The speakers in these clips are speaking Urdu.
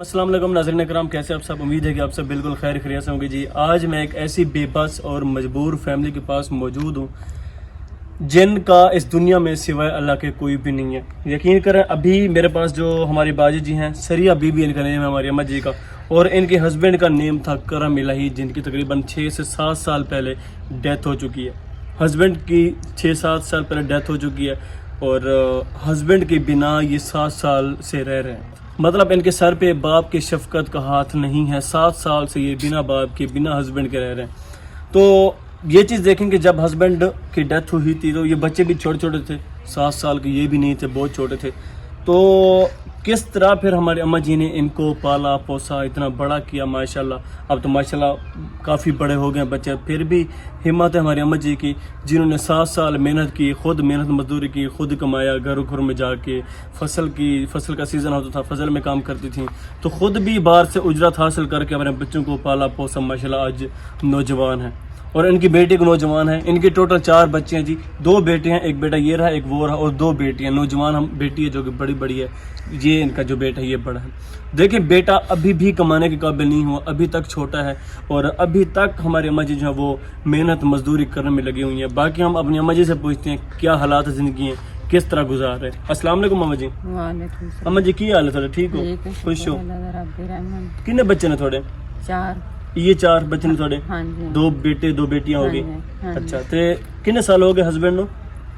السلام علیکم ناظرین کرام، کیسے آپ سب؟ امید ہے کہ آپ سب بالکل خیر خیریت سے ہوں گے جی۔ آج میں ایک ایسی بے بس اور مجبور فیملی کے پاس موجود ہوں جن کا اس دنیا میں سوائے اللہ کے کوئی بھی نہیں ہے۔ یقین کریں، ابھی میرے پاس جو ہماری باجی جی ہیں، سریہ بی بی ان کا نیم ہے، ہماری اماں جی کا، اور ان کے ہسبینڈ کا نیم تھا کرم الہی، جن کی تقریباً 6 سے 7 سال پہلے ڈیتھ ہو چکی ہے۔ ہسبینڈ کی 6-7 سال پہلے ڈیتھ ہو چکی ہے اور ہسبینڈ کے بنا یہ 7 سال سے رہ رہے ہیں۔ مطلب ان کے سر پہ باپ کی شفقت کا ہاتھ نہیں ہے، 7 سال سے یہ بنا باپ کے بنا ہسبینڈ کے رہ رہے ہیں۔ تو یہ چیز دیکھیں کہ جب ہسبینڈ کی ڈیتھ ہوئی تھی تو یہ بچے بھی چھوٹے چھوٹے تھے، 7 سال کے یہ بھی نہیں تھے، بہت چھوٹے تھے۔ تو کس طرح پھر ہماری اماں جی نے ان کو پالا پوسا، اتنا بڑا کیا ماشاءاللہ۔ اب تو ماشاءاللہ کافی بڑے ہو گئے بچے، پھر بھی ہمت ہے ہماری اماں جی کی، جنہوں نے 7 سال محنت کی، خود محنت مزدوری کی، خود کمایا، گھر گھر میں جا کے فصل کا سیزن ہوتا تھا، فصل میں کام کرتی تھیں، تو خود بھی باہر سے اجرت حاصل کر کے اپنے بچوں کو پالا پوسا، ماشاءاللہ آج نوجوان ہیں۔ اور ان کی بیٹی کو نوجوان ہے، ان کے ٹوٹل 4 بچے ہیں جی، 2 بیٹے ہیں، ایک بیٹا یہ رہا، ایک وہ رہا، اور 2 بیٹیاں نوجوان ہم بیٹی ہے جو کہ بڑی ہے، یہ ان کا جو بیٹا ہے یہ بڑا ہے۔ دیکھیں بیٹا ابھی بھی کمانے کے قابل نہیں ہوا، ابھی تک چھوٹا ہے، اور ابھی تک ہماری اماں جی جو ہے وہ محنت مزدوری کرنے میں لگی ہوئی ہیں۔ باقی ہم اپنی اماں جی سے پوچھتے ہیں کیا حالات زندگی ہیں، کس طرح گزار رہے ہیں۔ السلام علیکم اماں جی۔ وعلیکم السلام۔ اماں جی کی حال ہے؟ تھوڑے ٹھیک ہو؟ خوش ہو؟ کتنے بچے نے تھوڑے؟ 4۔ یہ 4 بچے نے تھوڑے؟ ہاں جی۔ 2 بیٹے 2 بیٹیاں ہو گئی؟ ہاں جی۔ اچھا، تے کتنے سال ہو گئے ہسبینڈ نو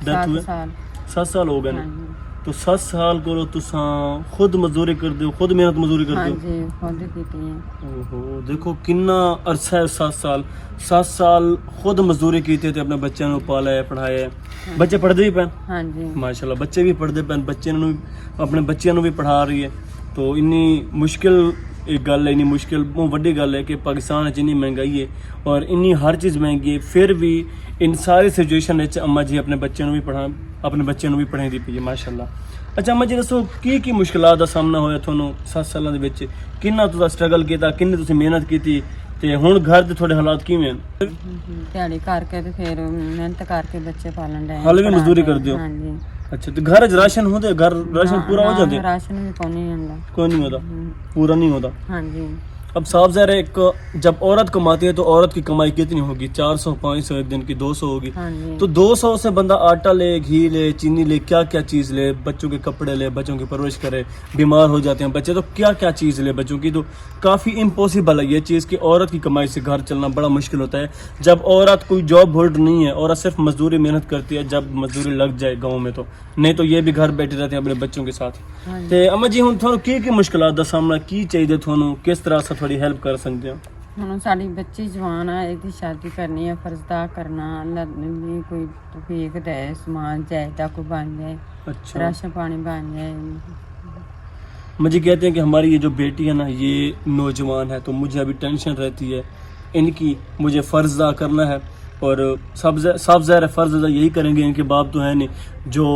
ڈیتھ ہوئے؟ 7 سال۔ 7 سال ہو گئے ہاں نا؟ جی۔ تو 7 سال کو تساں خود مزدوری کر دیو، خود محنت مزدوری کر ہاں دیو؟ جی، خود کیتی ہیں۔ اوہو، دیکھو کنا عرصہ ہے 7 سال خود مزدوری کیتے تھے، اپنے بچوں کو پالا ہے، پڑھایا ہے۔ بچے پڑھتے بھی پین؟ ہاں جی۔ ماشاءاللہ بچے بھی پڑھتے پین، اپنے بچیاں بھی پڑھا رہی ہے۔ تو انی مشکل ایک گل ہے، انی مشکل بہت بڑی گل ہے کہ پاکستان اتنی مہنگائی ہے اور انی ہر چیز مہنگی ہے، پھر بھی ان ساری سچویشن اماں جی اپنے بچوں بھی پڑھائی دی پئی ہے ماشاءاللہ۔ اچھا اماں جی دسو کی مشکلات کا سامنا ہویا تھانوں 7 سالوں دے وچ؟ کنا تساں سٹرگل کیتا، کنے تسی محنت کیتی، تے ہن گھر دے تھوڑے حالات کیویں ہیں؟ دیہڑی کر کے تے پھر محنت کر کے بچے پالن ڈے۔ حال بھی مزدوری کر دیو؟ ہاں جی۔ اچھا، تو گھر راشن ہوندے؟ گھر راشن پورا ہو جاندے؟ راشن بھی پانی ہوندا، کوئی نہیں ہوتا، پورا نہیں ہوتا۔ ہاں جی۔ اب صاف ظاہر ہے جب عورت کماتی ہے تو عورت کی کمائی کتنی ہوگی؟ 400-500 ایک دن کی 200 ہوگی، ہاں جی۔ تو 200 سے بندہ آٹا لے، گھی لے، چینی لے، کیا کیا چیز لے، بچوں کے کپڑے لے، بچوں کی پرورش کرے، بیمار ہو جاتے ہیں بچے تو کیا کیا چیز لے بچوں کی، تو کافی امپاسبل ہے یہ چیز کہ عورت کی کمائی سے گھر چلنا بڑا مشکل ہوتا ہے۔ جب عورت کوئی جاب ہولڈ نہیں ہے، عورت صرف مزدوری محنت کرتی ہے، جب مزدوری لگ جائے گاؤں میں تو، نہیں تو یہ بھی گھر بیٹھے رہتے ہیں اپنے بچوں کے ساتھ۔ تے اماں جی ہن تھانوں کی مشکلات دا سامنا کی چاہیے تھانوں، کس طرح سے تھوڑی ہیلپ کر سکتے ہیں؟ ہن ساڈی بچی جوان ہے، ایدی شادی کرنی ہے، فرض ادا کرنا، اللہ نے کوئی توفیق دے، سامان جائیداد کو بن جائے، اچھا، راشن پانی بن جائے۔ مجھے کہتے ہیں کہ ہماری یہ جو بیٹی ہے نا یہ نوجوان ہے، تو مجھے ابھی ٹینشن رہتی ہے ان کی، مجھے فرض ادا کرنا ہے، اور صاف ظاہر ہے فرض ادا یہی کریں گے، ان کے باپ تو ہے نہیں جو،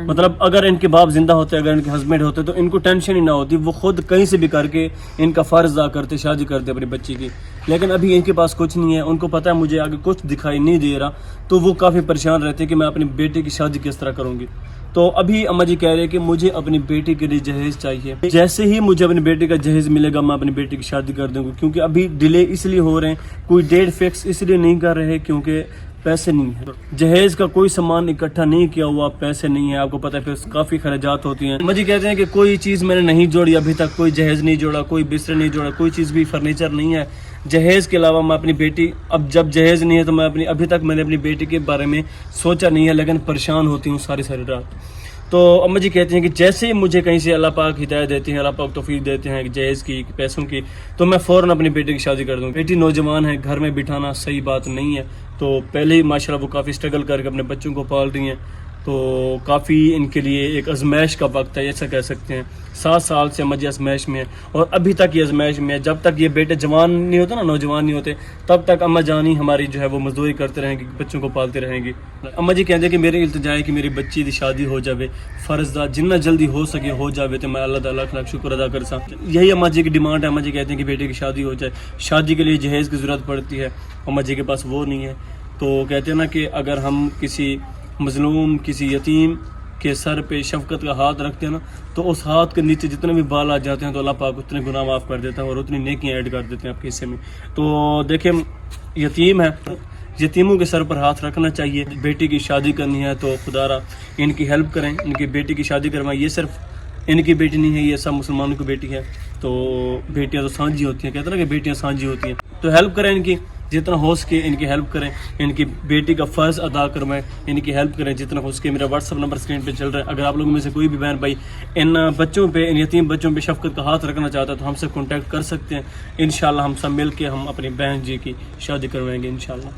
مطلب اگر ان کے باپ زندہ ہوتے، اگر ان کے ہسبینڈ ہوتے تو ان کو ٹینشن ہی نہ ہوتی، وہ خود کہیں سے بھی کر کے ان کا فرض ادا کرتے، شادی کرتے اپنی بچی کی۔ لیکن ابھی ان کے پاس کچھ نہیں ہے، ان کو پتہ ہے مجھے آگے کچھ دکھائی نہیں دے رہا، تو وہ کافی پریشان رہتے کہ میں اپنی بیٹے کی شادی کس طرح کروں گی۔ تو ابھی اماں جی کہہ رہے ہیں کہ مجھے اپنی بیٹی کے لیے جہیز چاہیے، جیسے ہی مجھے اپنی بیٹی کا جہیز ملے گا میں اپنی بیٹی کی شادی کر دوں گا، کیونکہ ابھی ڈیلے اس لیے ہو رہے ہیں، کوئی ڈیٹ فکس اس لیے نہیں کر رہے کیونکہ پیسے نہیں ہیں، جہیز کا کوئی سامان اکٹھا نہیں کیا ہوا، پیسے نہیں ہیں، آپ کو پتہ ہے پھر کافی خراجات ہوتی ہیں۔ اماں جی کہتے ہیں کہ کوئی چیز میں نے نہیں جوڑی ابھی تک، کوئی جہیز نہیں جوڑا، کوئی بستر نہیں جوڑا، کوئی چیز بھی فرنیچر نہیں ہے جہیز کے علاوہ۔ میں اپنی بیٹی، اب جب جہیز نہیں ہے تو میں ابھی تک میں نے اپنی بیٹی کے بارے میں سوچا نہیں ہے، لیکن پریشان ہوتی ہوں ساری رات۔ تو اماں جی کہتے ہیں کہ جیسے ہی مجھے کہیں سے اللہ پاک ہدایت دیتے ہیں، اللہ پاک توفیق دیتے ہیں جہیز کی، پیسوں کی، تو میں فوراً اپنی بیٹی کی شادی کر دوں۔ بیٹی نوجوان ہے، گھر میں بٹھانا صحیح بات نہیں ہے، تو پہلے ہی ماشاءاللہ وہ کافی سٹرگل کر کے اپنے بچوں کو پال رہی ہیں، تو کافی ان کے لیے ایک آزمائش کا وقت ہے، ایسا کہہ سکتے ہیں۔ 7 سال سے اماں جی آزمائش میں ہے، اور ابھی تک یہ آزمائش میں ہے، جب تک یہ بیٹے جوان نہیں ہوتے نا، نوجوان نہیں ہوتے، تب تک اماں جانی ہماری جو ہے وہ مزدوری کرتے رہیں گی، بچوں کو پالتے رہیں گی۔ اماں جی کہتے ہیں کہ میری التجا ہے کہ میری بچی دی شادی ہو جاوے، فرض دا جنہ جلدی ہو سکے ہو جاوے، تو میں اللہ تعالیٰ کا شکر ادا کر سکتا۔ یہی اماں جی کی ڈیمانڈ ہے، اماں جی کہتے ہیں کہ بیٹے کی شادی ہو جائے، شادی کے لیے جہیز کی ضرورت پڑتی ہے، اماں جی کے پاس وہ نہیں ہے، تو کہتے ہیں نا کہ اگر ہم کسی مظلوم، کسی یتیم کے سر پہ شفقت کا ہاتھ رکھتے ہیں نا تو اس ہاتھ کے نیچے جتنے بھی بال آ جاتے ہیں تو اللہ پاک اتنے گناہ معاف کر دیتا ہے اور اتنی نیکیاں ایڈ کر دیتے ہیں آپ کے حصے میں. تو دیکھیں یتیم ہے, یتیموں کے سر پر ہاتھ رکھنا چاہیے. بیٹی کی شادی کرنی ہے تو خدا را ان کی ہیلپ کریں, ان کی بیٹی کی شادی کروائیں. یہ صرف ان کی بیٹی نہیں ہے, یہ سب مسلمانوں کی بیٹی ہے. تو بیٹیاں تو سانجھی ہوتی ہیں, کہتے ہیں نا کہ بیٹیاں سانجھی ہوتی ہیں, تو ہیلپ کریں ان کی جتنا ہو سکے, ان کی ہیلپ کریں, ان کی بیٹی کا فرض ادا کروائیں, ان کی ہیلپ کریں جتنا ہو سکے. میرا واٹس ایپ نمبر اسکرین پہ چل رہا ہے. اگر آپ لوگوں میں سے کوئی بھی بہن بھائی ان بچوں پہ, ان یتیم بچوں پہ شفقت کا ہاتھ رکھنا چاہتا ہے تو ہم سے کانٹیکٹ کر سکتے ہیں. انشاءاللہ ہم سب مل کے ہم اپنی بہن جی کی شادی کروائیں گے انشاءاللہ.